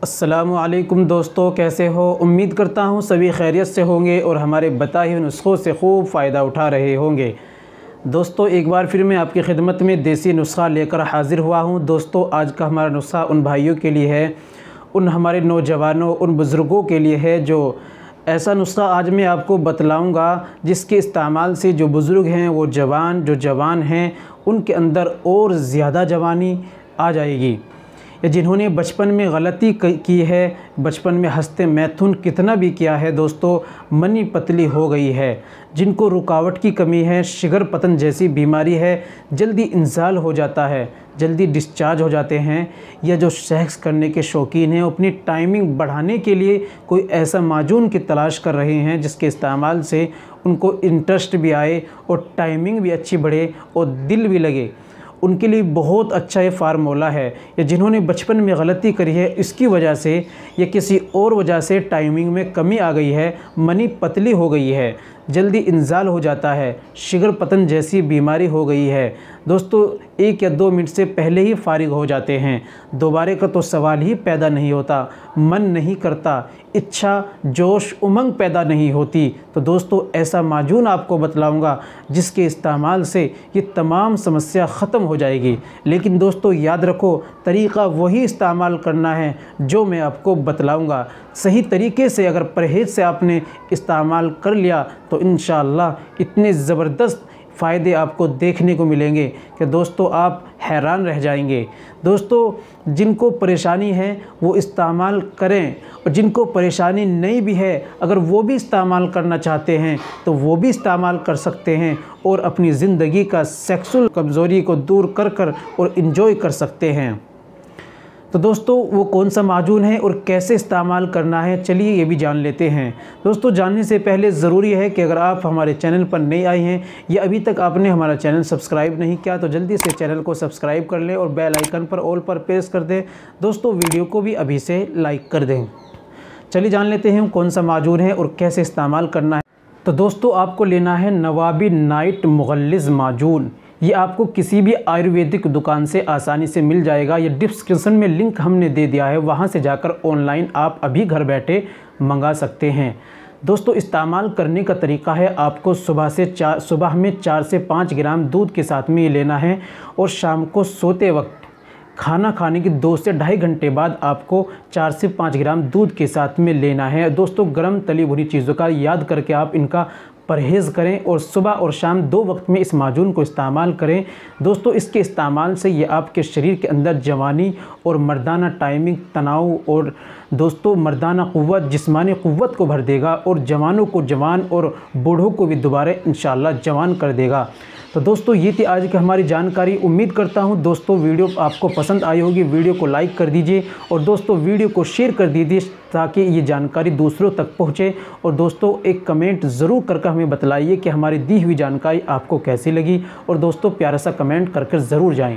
अस्सलामुअलैकुम दोस्तों, कैसे हो। उम्मीद करता हूँ सभी खैरियत से होंगे और हमारे बताए हुए नुस्ख़ों से खूब फ़ायदा उठा रहे होंगे। दोस्तों एक बार फिर मैं आपकी खिदमत में देसी नुस्ख़ा लेकर हाज़िर हुआ हूँ। दोस्तों आज का हमारा नुस्ख़ा उन भाइयों के लिए है, उन हमारे नौजवानों, उन बुज़ुर्गों के लिए है जो ऐसा नुस्ख़ा आज मैं आपको बतलाऊँगा जिसके इस्तेमाल से जो बुज़ुर्ग हैं वो जवान हैं उनके अंदर और ज़्यादा जवानी आ जाएगी। या जिन्होंने बचपन में गलती की है, बचपन में हंसते मैथुन कितना भी किया है दोस्तों, मनी पतली हो गई है। जिनको रुकावट की कमी है, शिगर पतन जैसी बीमारी है, जल्दी इंजाल हो जाता है, जल्दी डिस्चार्ज हो जाते हैं, या जो सेक्स करने के शौकीन हैं अपनी टाइमिंग बढ़ाने के लिए कोई ऐसा माजून की तलाश कर रहे हैं जिसके इस्तेमाल से उनको इंटरेस्ट भी आए और टाइमिंग भी अच्छी बढ़े और दिल भी लगे, उनके लिए बहुत अच्छा ये फार्मूला है। या जिन्होंने बचपन में गलती करी है, इसकी वजह से या किसी और वजह से टाइमिंग में कमी आ गई है, मनी पतली हो गई है, जल्दी इंजाल हो जाता है, शिगर पतन जैसी बीमारी हो गई है दोस्तों, 1 या 2 मिनट से पहले ही फारिग हो जाते हैं, दोबारे का तो सवाल ही पैदा नहीं होता, मन नहीं करता, इच्छा जोश उमंग पैदा नहीं होती। तो दोस्तों ऐसा माजून आपको बतलाऊंगा जिसके इस्तेमाल से ये तमाम समस्या ख़त्म हो जाएगी। लेकिन दोस्तों याद रखो, तरीक़ा वही इस्तेमाल करना है जो मैं आपको बतलाऊंगा। सही तरीके से अगर परहेज़ से आपने इस्तेमाल कर लिया तो इंशाअल्लाह इतने ज़बरदस्त फ़ायदे आपको देखने को मिलेंगे कि दोस्तों आप हैरान रह जाएंगे। दोस्तों जिनको परेशानी है वो इस्तेमाल करें, और जिनको परेशानी नहीं भी है अगर वो भी इस्तेमाल करना चाहते हैं तो वो भी इस्तेमाल कर सकते हैं और अपनी ज़िंदगी का सेक्सुअल कमज़ोरी को दूर कर और इन्जॉय कर सकते हैं। तो दोस्तों वो कौन सा माजून है और कैसे इस्तेमाल करना है, चलिए ये भी जान लेते हैं। दोस्तों जानने से पहले ज़रूरी है कि अगर आप हमारे चैनल पर नए आए हैं या अभी तक आपने हमारा चैनल सब्सक्राइब नहीं किया तो जल्दी से चैनल को सब्सक्राइब कर लें और बेल आइकन पर ऑल पर प्रेस कर दें। दोस्तों वीडियो को भी अभी से लाइक कर दें। चलिए जान लेते हैं कौन सा माजून है और कैसे इस्तेमाल करना है। तो दोस्तों आपको लेना है नवाबी नाइट मुगल्लिज़ माजून। ये आपको किसी भी आयुर्वेदिक दुकान से आसानी से मिल जाएगा। ये डिस्क्रिप्शन में लिंक हमने दे दिया है, वहाँ से जाकर ऑनलाइन आप अभी घर बैठे मंगा सकते हैं। दोस्तों इस्तेमाल करने का तरीका है, आपको सुबह में 4 से 5 ग्राम दूध के साथ में ये लेना है और शाम को सोते वक्त खाना खाने के 2 से ढाई घंटे बाद आपको 4 से 5 ग्राम दूध के साथ में लेना है। दोस्तों गर्म तली भुनी चीज़ों का याद करके आप इनका परहेज़ करें और सुबह और शाम 2 वक्त में इस माजून को इस्तेमाल करें। दोस्तों इसके इस्तेमाल से ये आपके शरीर के अंदर जवानी और मर्दाना टाइमिंग, तनाव और दोस्तों मर्दाना क़ुव्वत, जिस्मानी क़ुव्वत को भर देगा और जवानों को जवान और बूढ़ों को भी दोबारा इंशाअल्लाह जवान कर देगा। तो दोस्तों ये थी आज की हमारी जानकारी। उम्मीद करता हूँ दोस्तों वीडियो आपको पसंद आई होगी। वीडियो को लाइक कर दीजिए और दोस्तों वीडियो को शेयर कर दीजिए ताकि ये जानकारी दूसरों तक पहुँचे। और दोस्तों एक कमेंट ज़रूर करके हमें बतलाइए कि हमारी दी हुई जानकारी आपको कैसी लगी, और दोस्तों प्यारा सा कमेंट करके ज़रूर जाएँ।